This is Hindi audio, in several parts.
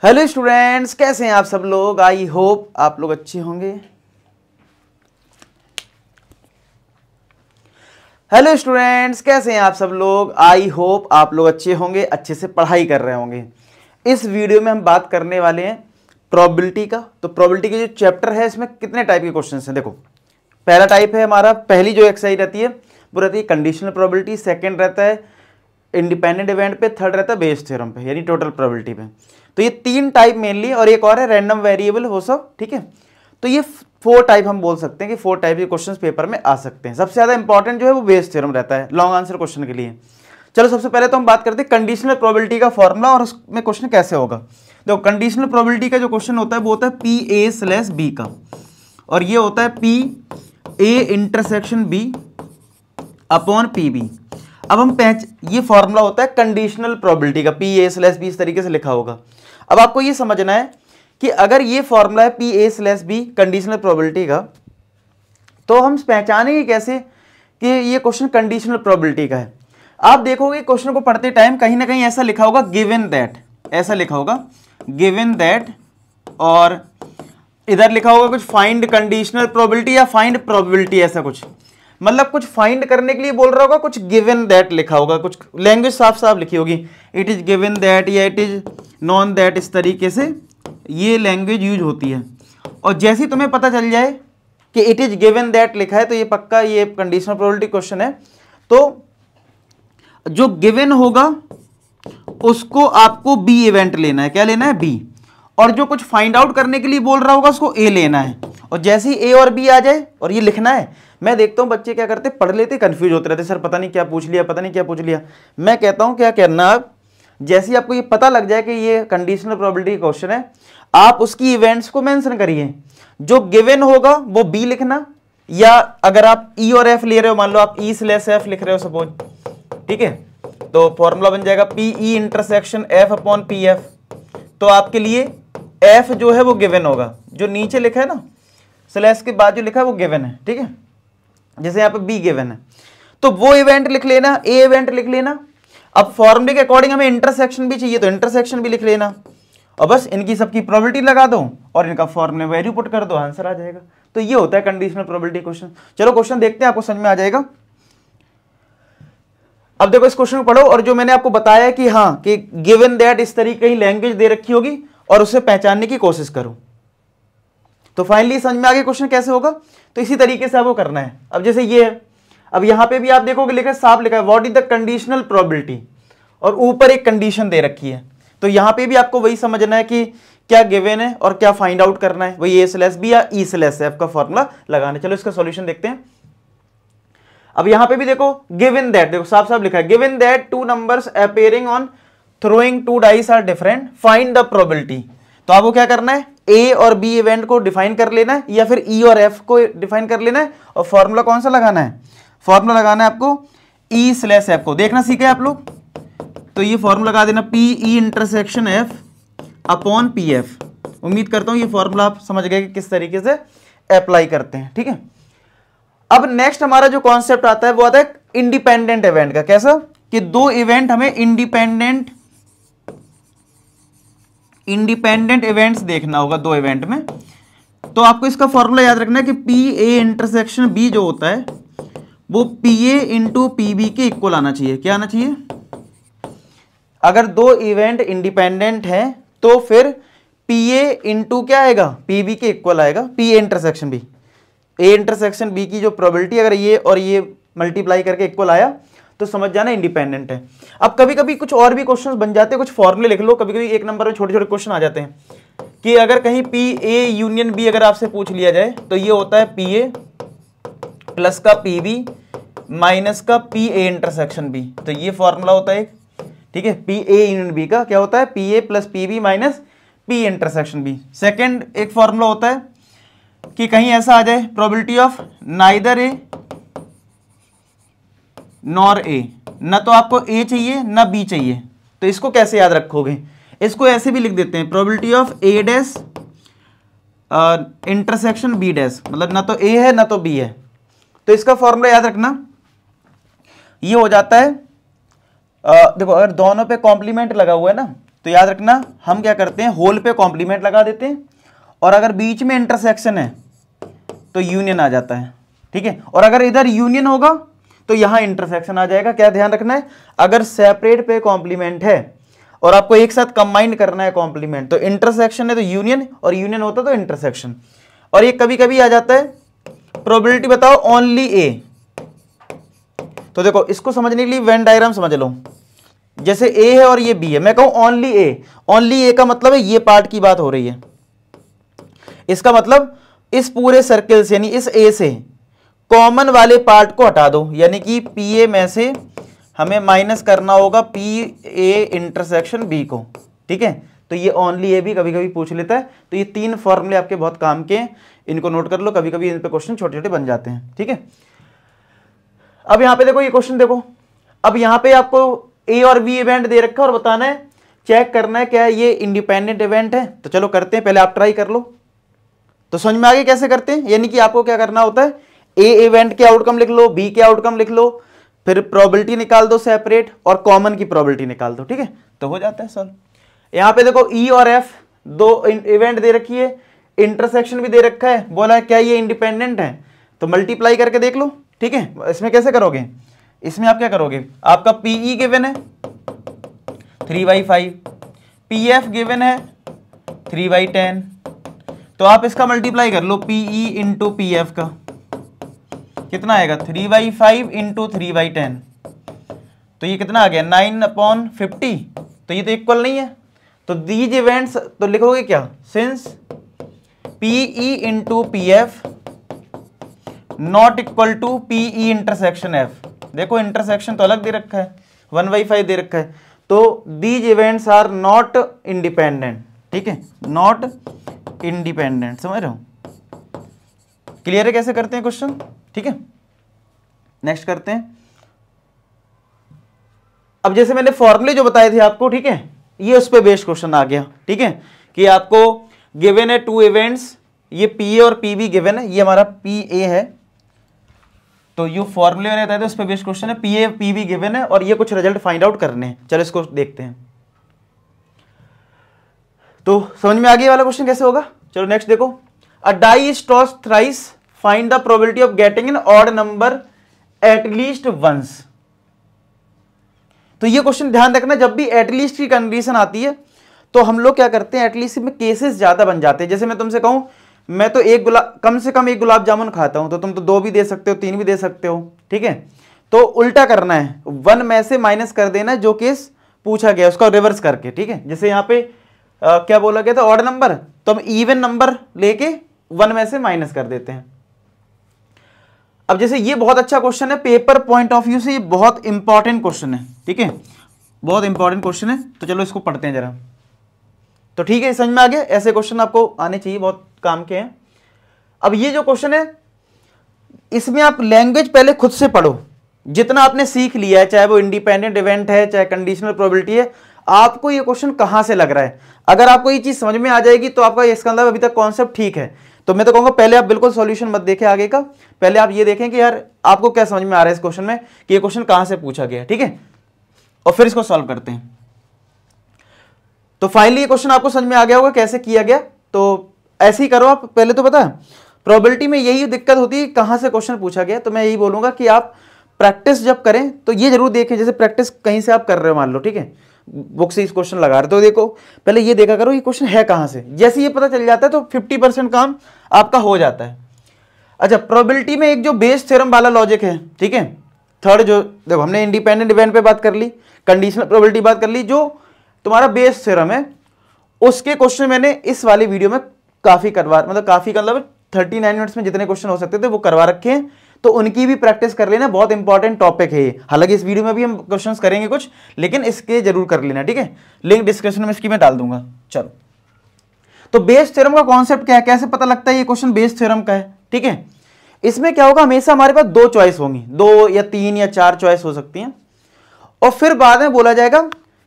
हेलो स्टूडेंट्स, कैसे हैं आप सब लोग। आई होप आप लोग अच्छे होंगे। हेलो स्टूडेंट्स, कैसे हैं आप सब लोग। आई होप आप लोग अच्छे होंगे, अच्छे से पढ़ाई कर रहे होंगे। इस वीडियो में हम बात करने वाले हैं प्रोबेबिलिटी का। तो प्रोबेबिलिटी के जो चैप्टर है इसमें कितने टाइप के क्वेश्चन हैं। देखो, पहला टाइप है हमारा, पहली जो एक्सरसाइज रहती है वो रहती है कंडीशनल प्रोबेबिलिटी, सेकंड रहता है इंडिपेंडेंट इवेंट पे, थर्ड रहता है बेस थ्योरम पे यानी टोटल प्रोबेबिलिटी पे। तो ये तीन टाइप मेनली, और एक और है रैंडम वेरिएबल हो सब, ठीक है। तो ये फोर टाइप हम बोल सकते हैं कि फोर टाइप के क्वेश्चंस पेपर में आ सकते हैं। सबसे ज्यादा इंपॉर्टेंट जो है वो बेस थ्योरम रहता है लॉन्ग आंसर क्वेश्चन के लिए। चलो सबसे पहले तो हम बात करते हैं कंडीशनल प्रोबेबिलिटी का फॉर्मूला और उसमें क्वेश्चन कैसे होगा। देखो, कंडीशनल प्रोबेबिलिटी का जो क्वेश्चन होता है वो होता है पी ए स्लैश बी का, और ये होता है P A intersection B upon P B. अब हम ये फॉर्मूला होता है कंडीशनल प्रोबेबिलिटी का, पी ए स्लैश बी इस तरीके से लिखा होगा। अब आपको ये समझना है कि अगर ये फॉर्मूला है P A slash B conditional probability का, तो हम पहचानेंगे कैसे कि ये क्वेश्चन कंडीशनल प्रोबेबिलिटी का है। आप देखोगे क्वेश्चन को पढ़ते टाइम कहीं ना कहीं ऐसा लिखा होगा गिवन दैट, ऐसा लिखा होगा गिवन दैट, और इधर लिखा होगा कुछ फाइंड कंडीशनल प्रोबेबिलिटी या फाइंड प्रोबेबिलिटी, ऐसा कुछ, मतलब कुछ फाइंड करने के लिए बोल रहा होगा, कुछ गिवन दैट लिखा होगा, कुछ लैंग्वेज साफ साफ लिखी होगी, इट इज गिवन दैट या इट इज नॉन दैट, इस तरीके से ये लैंग्वेज यूज होती है। और जैसे ही तुम्हें पता चल जाए कि इट इज गिवन दैट लिखा है तो ये पक्का ये कंडीशनल प्रोबेबिलिटी क्वेश्चन है। तो जो गिवन होगा उसको आपको बी इवेंट लेना है। क्या लेना है? बी। और जो कुछ फाइंड आउट करने के लिए बोल रहा होगा उसको ए लेना है। और जैसे ही ए और बी आ जाए और ये लिखना है, मैं देखता हूं बच्चे क्या करते, पढ़ लेते कंफ्यूज होते रहते, सर पता नहीं क्या पूछ लिया, पता नहीं क्या पूछ लिया। मैं कहता हूं क्या करना, आप जैसे ही आपको ये पता लग जाए कि ये कंडीशनल प्रोबेबिलिटी क्वेश्चन है, आप उसकी इवेंट्स को मेंशन करिए। जो गिवन होगा वो बी लिखना, या अगर आप ई और एफ ले रहे हो, मान लो आप ई स्लैश एफ लिख रहे हो सपोज, ठीक है, तो फॉर्मूला बन जाएगा P E intersection F upon P F. तो आपके लिए एफ जो है वो गिवन होगा, जो नीचे लिखा है ना स्लैश के बाद जो लिखा है वो गिवन है, ठीक है। जैसे यहाँ पे बी गिवन है तो वो इवेंट लिख लेना, ए इवेंट लिख लेना। अब फॉर्मूले के अकॉर्डिंग हमें इंटरसेक्शन भी चाहिए तो इंटरसेक्शन भी लिख लेना, और बस इनकी सबकी प्रोबेबिलिटी लगा दो और इनका फॉर्मूले वैल्यू पुट कर दो, आंसर आ जाएगा। तो ये होता है कंडीशनल प्रोबेबिलिटी क्वेश्चन। चलो क्वेश्चन देखते हैं, आपको समझ में आ जाएगा। अब देखो इस क्वेश्चन को पढ़ो, और जो मैंने आपको बताया कि हाँ कि गिवन दैट इस तरीके की लैंग्वेज दे रखी होगी और उसे पहचानने की कोशिश करो, तो फाइनली समझ में आ गया क्वेश्चन कैसे होगा। तो इसी तरीके से आपको करना है। अब जैसे ये है, अब यहां पे भी आप देखोगे लिखा है, साफ लिखा है what is the conditional probability, और ऊपर एक कंडीशन दे रखी है। तो यहां पे भी आपको वही समझना है कि क्या गिवन है और क्या फाइंड आउट करना है, वही ए स्लैश बी या ई स्लैश एफ का फॉर्मूला लगाना है। चलो इसका सॉल्यूशन देखते हैं। अब यहां पे भी देखो गिवन दैट, देखो साफ साफ लिखा है given that two numbers appearing on throwing two dice are different, find the probability. तो आपको क्या करना है, ए और बी इवेंट को डिफाइन कर लेना है, या फिर ई और एफ को डिफाइन कर लेना है, और फॉर्मूला कौन सा लगाना है, फॉर्मूला लगाना है आपको ई स्लैश एफ को। देखना सीखे आप लोग, तो ये फॉर्मूला लगा देना P E intersection F upon P F. उम्मीद करता हूं ये फॉर्मूला आप समझ गए कि किस तरीके से अप्लाई करते हैं, ठीक है। अब नेक्स्ट हमारा जो कॉन्सेप्ट आता है वो आता है इंडिपेंडेंट इवेंट का। कैसा कि दो इवेंट हमें इंडिपेंडेंट इवेंट्स देखना होगा दो इवेंट में। तो आपको इसका फॉर्मूला याद रखना है कि पी ए इंटरसेक्शन बी जो होता है वो P A into P B के इक्वल आना चाहिए। क्या आना चाहिए? अगर दो इवेंट इंडिपेंडेंट हैं तो फिर पी ए इंटू क्या आएगा, पी बी के इक्वल आएगा, P A intersection B. A intersection B की जो प्रोबेबिलिटी अगर ये और ये मल्टीप्लाई करके इक्वल आया तो समझ जाना इंडिपेंडेंट है। अब कभी कभी कुछ और भी क्वेश्चंस बन जाते हैं, कुछ फॉर्मूले लिख लो। कभी कभी एक नंबर में छोटे छोटे क्वेश्चन आ जाते हैं कि अगर कहीं पी ए यूनियन बी अगर आपसे पूछ लिया जाए तो ये होता है पी ए प्लस का पी बी माइनस का पी ए इंटरसेक्शन बी। तो ये फॉर्मूला होता है एक, ठीक है, पी ए यूनियन बी का क्या होता है, P A plus P B minus P intersection B. Second एक फॉर्मूला होता है कि कहीं ऐसा आ जाए probability of neither A nor A, ना तो आपको ए चाहिए ना बी चाहिए, तो इसको कैसे याद रखोगे, इसको ऐसे भी लिख देते हैं probability of A dash intersection B dash, मतलब ना तो ए है ना तो बी है। तो इसका फॉर्मूला याद रखना ये हो जाता है देखो अगर दोनों पे कॉम्प्लीमेंट लगा हुआ है ना तो याद रखना हम क्या करते हैं, होल पे कॉम्प्लीमेंट लगा देते हैं, और अगर बीच में इंटरसेक्शन है तो यूनियन आ जाता है, ठीक है। और अगर इधर यूनियन होगा तो यहां इंटरसेक्शन आ जाएगा। क्या ध्यान रखना है, अगर सेपरेट पे कॉम्प्लीमेंट है और आपको एक साथ कंबाइन करना है कॉम्प्लीमेंट, तो इंटरसेक्शन है तो यूनियन, और यूनियन होता तो इंटरसेक्शन। और ये कभी कभी आ जाता है प्रोबेबिलिटी बताओ ओनली ए। तो देखो इसको समझने के लिए वेन डायग्राम समझ लो। जैसे ए है और ये बी है, मैं कहूं ओनली ए, ओनली ए का मतलब है ये पार्ट की बात हो रही है। इसका मतलब इस पूरे सर्किल से यानी इस ए से कॉमन वाले पार्ट को हटा दो, यानी कि पी ए में से हमें माइनस करना होगा पी ए इंटरसेक्शन बी को, ठीक है। तो ये ओनली ए भी कभी कभी पूछ लेता है। तो ये 3 फॉर्मूले आपके बहुत काम के हैं, इनको नोट कर लो, कभी कभी इन पे क्वेश्चन छोटे छोटे बन जाते हैं, ठीक है। अब यहां पे देखो ये क्वेश्चन देखो, अब यहां पे आपको ए और बी इवेंट दे रखा है और बताना है, चेक करना है क्या ये इंडिपेंडेंट इवेंट है। तो चलो करते हैं, पहले आप ट्राई कर लो। तो समझ में आगे कैसे करते हैं, यानी कि आपको क्या करना होता है, ए इवेंट के आउटकम लिख लो, बी के आउटकम लिख लो, फिर प्रोबेबिलिटी निकाल दो सेपरेट, और कॉमन की प्रोबेबिलिटी निकाल दो, ठीक है। तो हो जाता है सॉल्व। यहां पे देखो ई और एफ 2 इवेंट दे रखी है, इंटरसेक्शन भी दे रखा है, बोला है क्या ये इंडिपेंडेंट है, तो मल्टीप्लाई करके देख लो, ठीक है। इसमें कैसे करोगे, इसमें आप क्या करोगे, आपका पीई गिवन है 3/5, पीएफ गिवन है 3/10, तो आप इसका मल्टीप्लाई कर लो, पीई इंटू पीएफ का कितना आएगा 3/5 इंटू 3/10, तो ये कितना आ गया 9/50। तो ये तो इक्वल नहीं है, तो दीज इवेंट्स तो लिखोगे क्या, since PE into PF not equal to PE intersection F. देखो इंटरसेक्शन तो अलग दे रखा है, 1/5 दे रखा है, तो these events are not independent, ठीक है, नॉट इंडिपेंडेंट। समझ रहे हो, क्लियर है कैसे करते हैं क्वेश्चन, ठीक है। नेक्स्ट करते हैं। अब जैसे मैंने फॉर्मूले जो बताए थे आपको, ठीक है, ये उस पे बेस्ड क्वेश्चन आ गया, ठीक है, कि आपको गिवन है 2 इवेंट्स, ये पी ए और पी बी गिवन है, ये हमारा पी ए है, तो ये फॉर्मूले मैंने बताया था उस पे बेस्ड क्वेश्चन है, P A P be given है, और ये कुछ रिजल्ट फाइंड आउट करने हैं। चलो इसको देखते हैं। तो समझ में आ गया वाला क्वेश्चन कैसे होगा। चलो नेक्स्ट देखो, a die is tossed thrice, find the probability of getting an odd number at least once. तो ये क्वेश्चन ध्यान रखना, जब भी एटलीस्ट की कंडीशन आती है तो हम लोग क्या करते हैं, एटलीस्ट में केसेस ज्यादा बन जाते हैं। जैसे मैं तुमसे कहूं मैं तो कम से कम 1 गुलाब जामुन खाता हूं, तो तुम तो 2 भी दे सकते हो, 3 भी दे सकते हो, ठीक है। तो उल्टा करना है, 1 में से माइनस कर देना है जो केस पूछा गया उसका रिवर्स करके, ठीक है। जैसे यहाँ पे क्या बोला गया था, ऑड नंबर, तो हम इवन नंबर लेके 1 में से माइनस कर देते हैं। अब जैसे ये बहुत अच्छा क्वेश्चन है, पेपर पॉइंट ऑफ व्यू से ये बहुत इंपॉर्टेंट क्वेश्चन है, ठीक है, बहुत इंपॉर्टेंट क्वेश्चन है। तो चलो इसको पढ़ते हैं जरा। तो ठीक है, समझ में आ गया, ऐसे क्वेश्चन आपको आने चाहिए, बहुत काम के हैं। अब ये जो क्वेश्चन है, इसमें आप लैंग्वेज पहले खुद से पढ़ो, जितना आपने सीख लिया है, चाहे वो इंडिपेंडेंट इवेंट है, चाहे कंडीशनल प्रोबेबिलिटी है, आपको ये क्वेश्चन कहां से लग रहा है। अगर आपको ये चीज समझ में आ जाएगी तो आपका इसका मतलब अभी तक कॉन्सेप्ट ठीक है। तो मैं तो कहूंगा पहले आप बिल्कुल सॉल्यूशन मत देखें आगे का, पहले आप ये देखें कि यार आपको क्या समझ में आ रहा है इस क्वेश्चन में, कि ये क्वेश्चन कहां से पूछा गया, ठीक है, और फिर इसको सॉल्व करते हैं। तो फाइनली ये क्वेश्चन आपको समझ में आ गया होगा कैसे किया गया। तो ऐसे ही करो आप, पहले तो पता है प्रोबेबिलिटी में यही दिक्कत होती है कहां से क्वेश्चन पूछा गया। तो मैं यही बोलूंगा कि आप प्रैक्टिस जब करें तो ये जरूर देखें, जैसे प्रैक्टिस कहीं से आप कर रहे हो, मान लो, ठीक है, बुक से इस क्वेश्चन लगा रहे, तो देखो पहले ये देखा करो ये क्वेश्चन है कहां से। जैसे ये पता चल जाता है तो 50% काम आपका हो जाता है। अच्छा, प्रोबेबिलिटी में एक जो बेस थ्योरम वाला लॉजिक है, ठीक है, थर्ड जो देखो हमने इंडिपेंडेंट इवेंट पे बात कर ली, कंडीशनल प्रोबेबिलिटी बात कर ली, जो तुम्हारा बेस थ्योरम है उसके क्वेश्चन मैंने इस वाली वीडियो में काफी 39 मिनट्स में जितने क्वेश्चन हो सकते थे वो करवा रखे हैं, तो उनकी भी प्रैक्टिस कर लेना, बहुत इंपॉर्टेंट टॉपिक है ये। हालांकि इस वीडियो में भी हम क्वेश्चंस करेंगे कुछ, लेकिन इसके जरूर कर लेना, ठीक है, लिंक डिस्क्रिप्शन में इसकी मैं डाल दूंगा। चलो, तो बेस थ्योरम का कॉन्सेप्ट क्या है, कैसे पता लगता है ये क्वेश्चन बेस थ्योरम का है, ठीक है। इसमें क्या होगा, हमेशा हमारे पास 2 चॉइस होंगी, 2 या 3 या 4 चॉइस हो सकती हैं, और फिर बाद में बोला जाएगा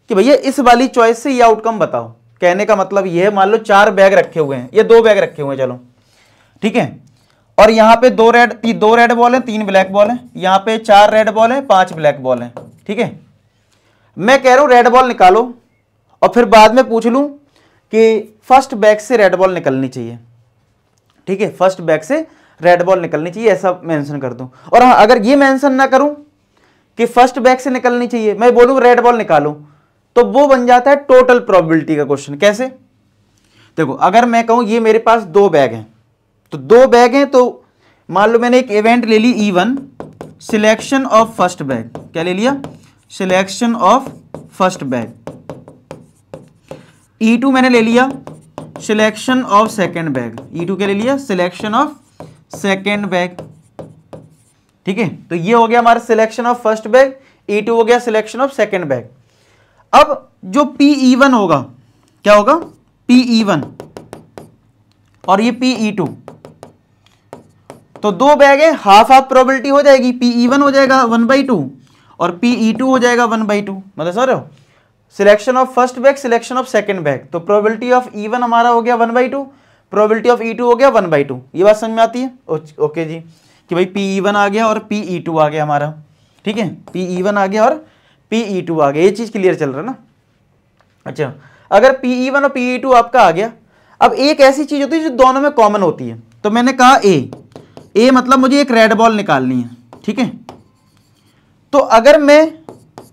कि भैया इस वाली चॉइस से ये आउटकम बताओ। कहने का मतलब ये है, मान लो 4 बैग रखे हुए हैं या 2 बैग रखे हुए हैं, चलो ठीक है, और यहाँ पे 2 रेड बॉल है, 3 ब्लैक बॉल है, यहाँ पे 4 रेड बॉल है, 5 ब्लैक बॉल है, ठीक है। मैं कह रहा हूं रेड बॉल निकालो और फिर बाद में पूछ लूं कि फर्स्ट बैग से रेड बॉल निकलनी चाहिए, ठीक है, फर्स्ट बैग से रेड बॉल निकलनी चाहिए, ऐसा मेंशन कर दूं। और हाँ, अगर ये मेंशन ना करूं कि फर्स्ट बैग से निकलनी चाहिए, मैं बोलूं रेड बॉल निकालो, तो वो बन जाता है टोटल प्रोबेबिलिटी का क्वेश्चन। कैसे? देखो, अगर मैं कहूं ये मेरे पास 2 बैग हैं, तो 2 बैग हैं, तो मान लो मैंने एक इवेंट ले ली E1 selection of first bag, क्या ले लिया? Selection of first bag. E2 मैंने ले लिया selection of second bag. E2 क्या ले लिया? सिलेक्शन ऑफ सेकेंड बैग, ठीक है। तो ये हो गया हमारा selection of first bag, E2 हो गया सिलेक्शन ऑफ सेकेंड बैग। अब जो PE1 होगा, क्या होगा? PE1 और ये PE2, तो 2 बैग है, हाफ हाफ प्रोबेबिलिटी हो जाएगी, PE1 हो जाएगा 1/2 और PE2 हो जाएगा 1/2। मतलब समझ रहे हो? Selection of first bag, selection of second bag, तो प्रोबेबिलिटी ऑफ E1 हमारा हो गया 1/2, प्रोबेबिलिटी ऑफ E2 हो गया 1/2। ये बात समझ में आती है? ओके जी, कि भाई PE1 आ गया और PE2 आ गया हमारा, ठीक है, PE1 आ गया और PE2 आ गया, ये चीज क्लियर चल रहा है ना? अच्छा, अगर PE1 और PE2 आपका आ गया, अब एक ऐसी चीज होती है जो दोनों में कॉमन होती है, तो मैंने कहा ए मतलब मुझे एक रेड बॉल निकालनी है, ठीक है। तो अगर मैं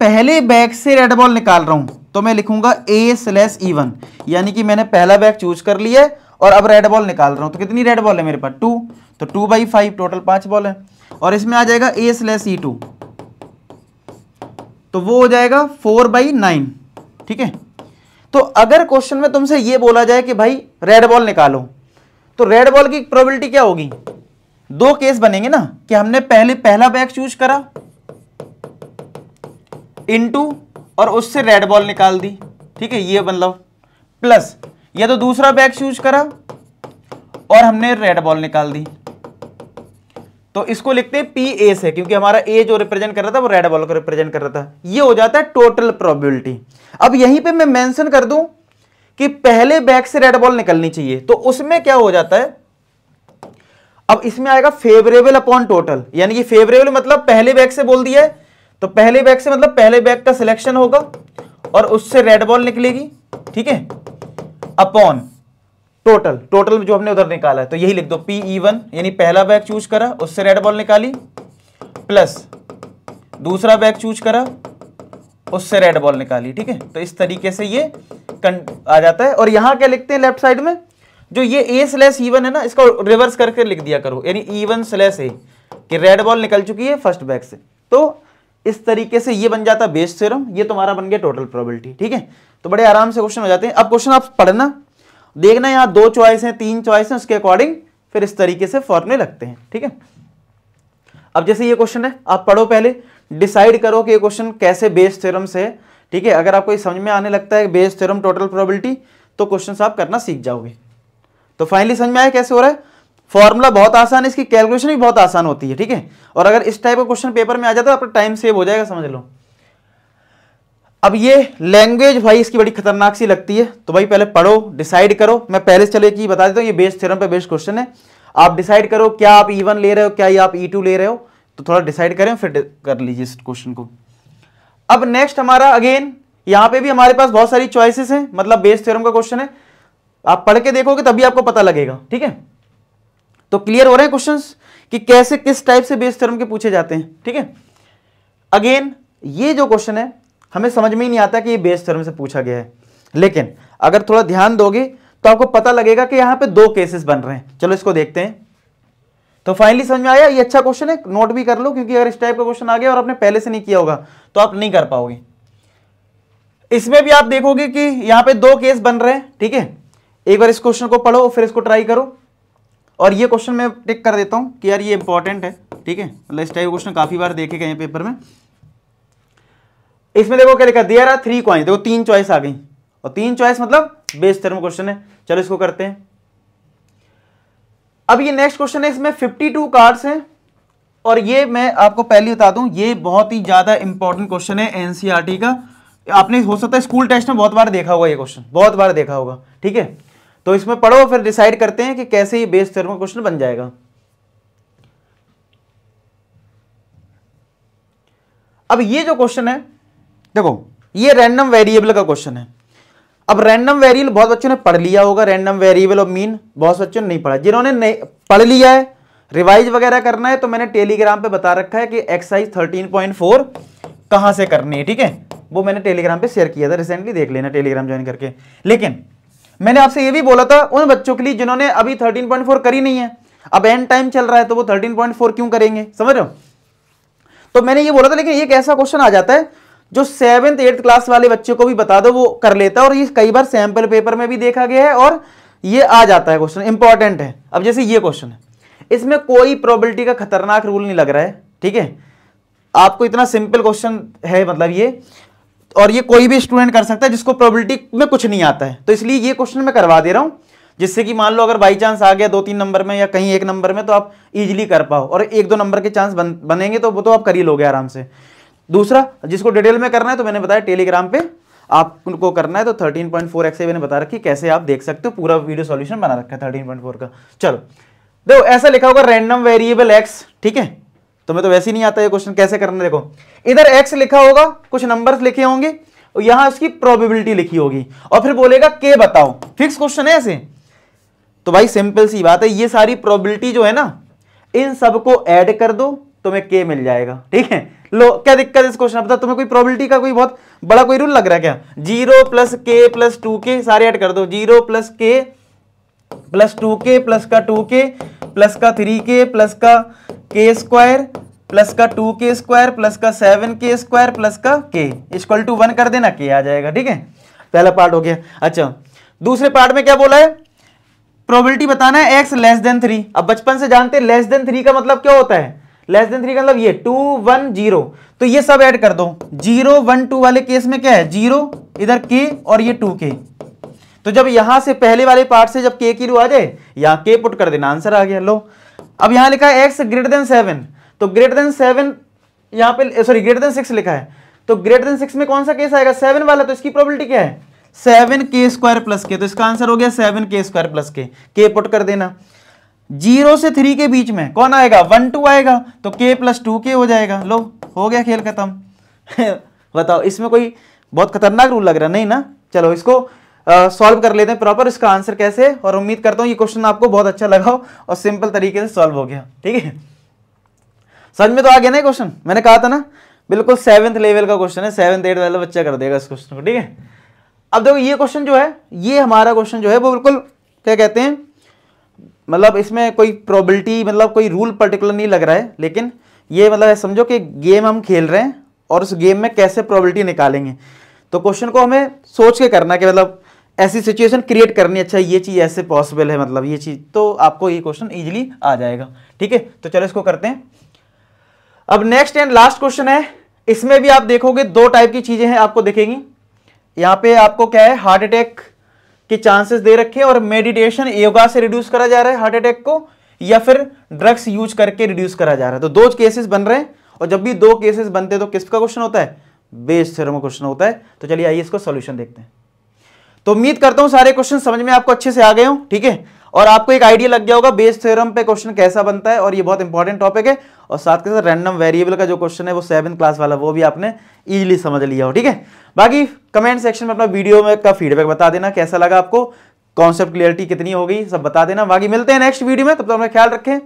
पहले बैग से रेड बॉल निकाल रहा हूं तो मैं लिखूंगा A/E1, यानी कि मैंने पहला बैग चूज कर लिया है और अब रेड बॉल निकाल रहा हूं। तो कितनी रेड बॉल है मेरे पास? 2, तो 2/5, टोटल 5 बॉल है। और इसमें आ जाएगा A/E2, तो वो हो जाएगा 4/9, ठीक है। तो अगर क्वेश्चन में तुमसे ये बोला जाए कि भाई रेड बॉल निकालो, तो रेड बॉल की प्रोबेबिलिटी क्या होगी? 2 केस बनेंगे ना, कि हमने पहले पहला बैग चूज करा इनटू और उससे रेड बॉल निकाल दी, ठीक है, ये मतलब प्लस, या तो दूसरा बैग चूज करा और हमने रेड बॉल निकाल दी। तो इसको लिखते हैं PA से, क्योंकि हमारा A जो रिप्रेजेंट कर रहा था वो रेड बॉल को रिप्रेजेंट कर रहा था। ये हो जाता है टोटल प्रोबेबिलिटी। अब यहीं पे मैं मेंशन कर दूं कि पहले बैग से रेड बॉल निकलनी चाहिए, तो उसमें क्या हो जाता है? अब इसमें आएगा फेवरेबल अपॉन टोटल, यानी कि फेवरेबल मतलब पहले बैग से बोल दिया है, तो पहले बैग से मतलब पहले बैग का सिलेक्शन होगा और उससे रेड बॉल निकलेगी, ठीक है, अपॉन टोटल जो हमने उधर निकाला है, तो यही लिख दो PE1, यानी पहला बैग चूज करा उससे रेड बॉल निकाली, प्लस दूसरा बैग चूज करा उससे रेड बॉल निकाली, ठीक है। तो इस तरीके से ये आ जाता है। और यहां क्या लिखते हैं लेफ्ट साइड में? जो ये A/E1 है ना, इसको रिवर्स करके लिख दिया करो, यानी E1/A, कि रेड बॉल निकल चुकी है फर्स्ट बैग से। तो इस तरीके से ये बन जाता बेस थ्योरम, ये तुम्हारा बन गया टोटल प्रोबेबिलिटी, ठीक है। तो बड़े आराम से क्वेश्चन हो जाते हैं। अब क्वेश्चन आप पढ़ना, देखना, यहाँ 2 चॉइस हैं, 3 चॉइस हैं, उसके अकॉर्डिंग फिर इस तरीके से फॉर्मूले लगते हैं, ठीक है। अब जैसे ये क्वेश्चन है, आप पढ़ो, पहले डिसाइड करो कि ये क्वेश्चन कैसे बेस थ्योरम से है, ठीक है। अगर आपको समझ में आने लगता है बेस थ्योरम टोटल प्रोबेबिलिटी, तो क्वेश्चन आप करना सीख जाओगे। तो फाइनली समझ में आया कैसे हो रहा है? फॉर्मूला बहुत आसान है, इसकी कैलकुलेशन भी बहुत आसान होती है, ठीक है। और अगर इस टाइप का क्वेश्चन पेपर में आ जाता है, आपका टाइम सेव हो जाएगा, समझ लो। अब ये लैंग्वेज भाई इसकी बड़ी खतरनाक सी लगती है, तो भाई पहले पढ़ो, डिसाइड करो। मैं पहले चलो एक चीज बता देता हूँ, ये बेस थ्योरम पे बेस्ड क्वेश्चन है। आप डिसाइड करो क्या आप E1 ले रहे हो, क्या ये आप E2 ले रहे हो, तो थोड़ा डिसाइड करें फिर कर लीजिए इस क्वेश्चन को। अब नेक्स्ट हमारा अगेन यहां पे भी हमारे पास बहुत सारी चॉइसेस हैं, मतलब बेस थ्योरम का क्वेश्चन है, आप पढ़ के देखोगे तभी आपको पता लगेगा, ठीक है। तो क्लियर हो रहे हैं क्वेश्चंस कि कैसे किस टाइप से बेस थ्योरम के पूछे जाते हैं, ठीक है। अगेन ये जो क्वेश्चन है हमें समझ में ही नहीं आता कि ये बेस थ्योरम से पूछा गया है, लेकिन अगर थोड़ा ध्यान दोगे तो आपको पता लगेगा कि यहां पे 2 केसेस बन रहे हैं। चलो इसको देखते हैं। तो फाइनली समझ में आया, ये अच्छा क्वेश्चन है, नोट भी कर लो, क्योंकि अगर इस टाइप का क्वेश्चन आ गया और आपने पहले से नहीं किया होगा तो आप नहीं कर पाओगे। इसमें भी आप देखोगे कि यहां पे 2 केस बन रहे हैं, ठीक है। एक बार इस क्वेश्चन को पढ़ो फिर इसको ट्राई करो, और ये क्वेश्चन मैं टिक कर देता हूं कि यार ये इंपॉर्टेंट है, ठीक है, मतलब इस टाइप क्वेश्चन काफी बार देखे गए हैं पेपर में। इसमें देखो क्या लिखा, देयर आर 3 कॉइंस, देखो 3 चॉइस आ गई, और 3 चॉइस मतलब बेस थ्योरम क्वेश्चन है। चलो इसको करते हैं। अब ये नेक्स्ट क्वेश्चन है, इसमें 52 कार्ड्स हैं, और ये मैं आपको पहले बता दूं ये बहुत ही ज्यादा इंपॉर्टेंट क्वेश्चन है एनसीईआरटी का। आपने हो सकता है स्कूल टेस्ट में बहुत बार देखा होगा, ये क्वेश्चन बहुत बार देखा होगा, ठीक है। तो इसमें पढ़ो फिर डिसाइड करते हैं कि कैसे ये बेस थ्योरम का क्वेश्चन बन जाएगा। अब ये जो क्वेश्चन है, देखो ये रैंडम वेरिएबल का क्वेश्चन है। अब रैंडम वेरिएबल बहुत बच्चों ने पढ़ लिया होगा, रैंडम वेरिएबल और मीन बहुत बच्चों ने नहीं पढ़ा। जिन्होंने नहीं पढ़ लिया है, रिवाइज वगैरह करना है, तो मैंने टेलीग्राम पे बता रखा है कि एक्सरसाइज 13.4 कहां से करनी है, ठीक है, वो मैंने टेलीग्राम पे शेयर किया था रिसेंटली, देख लेना टेलीग्राम ज्वाइन करके। लेकिन मैंने आपसे ये भी बोला था उन बच्चों के लिए जिन्होंने अभी 13.4 करी नहीं है, अब एंड टाइम चल रहा है तो वो 13.4 क्यों करेंगे, समझ रहे हो। तो मैंने ये बोला था, लेकिन एक ऐसा क्वेश्चन आ जाता है जो 7th 8th क्लास वाले बच्चे को भी बता दो वो कर लेता है, और ये कई बार सैंपल पेपर में भी देखा गया है और ये आ जाता है क्वेश्चन, इंपॉर्टेंट है। अब जैसे ये क्वेश्चन है, इसमें कोई प्रोबेबिलिटी का खतरनाक रूल नहीं लग रहा है, ठीक है, आपको इतना सिंपल क्वेश्चन है मतलब ये, और ये कोई भी स्टूडेंट कर सकता है जिसको प्रोबेबिलिटी में कुछ नहीं आता है, तो इसलिए ये क्वेश्चन मैं करवा दे रहा हूं, जिससे कि मान लो अगर बाई चांस आ गया 2-3 नंबर में या कहीं 1 नंबर में तो आप इजीली कर पाओ, और 1-2 नंबर के चांस बनेंगे तो वो तो आप कर ही लोगे आराम से। दूसरा, जिसको डिटेल में करना है तो मैंने बताया टेलीग्राम पे आपको करना है, तो 13.4 एक्स मैंने बता रखी कैसे आप देख सकते हो, पूरा वीडियो सॉल्यूशन बना रखा है 13.4 का। चलो देखो, ऐसा लिखा होगा रैंडम वेरिएबल एक्स, ठीक है, तो मैं तो वैसे ही नहीं आता ये क्वेश्चन कैसे करना। देखो इधर एक्स लिखा होगा, कुछ नंबर्स लिखे होंगे, और यहां उसकी प्रोबेबिलिटी लिखी होगी, और फिर बोलेगा के बताओ, फिक्स क्वेश्चन है ऐसे। तो भाई सिंपल सी बात है, ये सारी प्रोबेबिलिटी जो है ना, इन सबको ऐड कर दो, तुम्हें के मिल जाएगा, ठीक है। लो क्या दिक्कत है इस क्वेश्चन, बता तुम्हें कोई प्रोबेबिलिटी का कोई बहुत बड़ा कोई रूल लग रहा है क्या, 0 + k + 2k सारे ऐड कर दो, 0 + k + 2k + 2k + 3k + k² + 2k² + 7k² + k = 1 कर देना, k आ जाएगा, ठीक है, पहला पार्ट हो गया। अच्छा, दूसरे पार्ट में क्या बोला है, प्रोबेबिलिटी बताना है x < 3। अब बचपन से जानते हैं < 3 का मतलब क्या होता है, <3 का मतलब ये 2 1 0, तो ये सब ऐड कर दो। 0 1 2 वाले केस में क्या है, 0 इधर k और ये 2k, तो जब यहां से पहले वाले पार्ट से जब k की रू आ जाए, यहां k पुट कर देना, आंसर आ गया। लो अब यहां लिखा है x < 7, तो <7 यहां पे सॉरी <6 लिखा है, तो <6 में कौन सा केस आएगा, 7 वाला, तो इसकी प्रोबेबिलिटी क्या है 7k² + k, तो इसका आंसर हो गया 7k² + k, k पुट कर देना। 0 से 3 के बीच में कौन आएगा, 1 2 आएगा, तो k + 2k हो जाएगा। लो हो गया खेल खत्म। बताओ इसमें कोई बहुत खतरनाक रूल लग रहा नहीं ना। चलो इसको सॉल्व कर लेते हैं प्रॉपर, इसका आंसर कैसे, और उम्मीद करता हूं ये क्वेश्चन आपको बहुत अच्छा लगा हो और सिंपल तरीके से सॉल्व हो गया, ठीक है। समझ में तो आ गया ना क्वेश्चन, मैंने कहा था ना बिल्कुल 7th लेवल का क्वेश्चन है, 7th 8th वाला बच्चा कर देगा इस क्वेश्चन को, ठीक है। अब देखो ये क्वेश्चन जो है, ये हमारा क्वेश्चन जो है वो बिल्कुल क्या कहते हैं, मतलब इसमें कोई प्रोबेबिलिटी मतलब कोई रूल पर्टिकुलर नहीं लग रहा है, लेकिन ये मतलब समझो कि गेम हम खेल रहे हैं और उस गेम में कैसे प्रोबेबिलिटी निकालेंगे, तो क्वेश्चन को हमें सोच के करना कि मतलब ऐसी सिचुएशन क्रिएट करनी, अच्छा ये चीज़ ऐसे पॉसिबल है, मतलब ये चीज़, तो आपको ये क्वेश्चन इजीली आ जाएगा, ठीक है। तो चलो इसको करते हैं। अब नेक्स्ट एंड लास्ट क्वेश्चन है, इसमें भी आप देखोगे 2 टाइप की चीज़ें हैं आपको दिखेंगी। यहाँ पे आपको क्या है, हार्ट अटैक के चांसेस दे रखे हैं, और मेडिटेशन योगा से रिड्यूस करा जा रहा है हार्ट अटैक को, या फिर ड्रग्स यूज करके रिड्यूस करा जा रहा है। तो 2 केसेस बन रहे हैं, और जब भी 2 केसेस बनते हैं तो किसका क्वेश्चन होता है, बेस थ्योरम का क्वेश्चन होता है। तो चलिए आइए इसको सॉल्यूशन देखते हैं। तो उम्मीद करता हूं सारे क्वेश्चन समझ में आपको अच्छे से आ गए हो, ठीक है, और आपको एक आइडिया लग गया होगा बेस थ्योरम पे क्वेश्चन कैसा बनता है, और ये बहुत इंपॉर्टेंट टॉपिक है, और साथ के साथ रैंडम वेरिएबल का जो क्वेश्चन है वो 7th क्लास वाला, वो भी आपने इजीली समझ लिया हो, ठीक है। बाकी कमेंट सेक्शन में अपना वीडियो में का फीडबैक बता देना, कैसा लगा आपको, कॉन्सेप्ट क्लियरिटी कितनी हो गई, सब बता देना। बाकी मिलते हैं नेक्स्ट वीडियो में, तब तक अपना ख्याल रखें,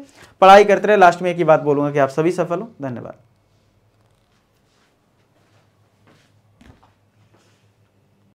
पढ़ाई करते रहे। लास्ट में एक ही बात बोलूंगा कि आप सभी सफल हो। धन्यवाद।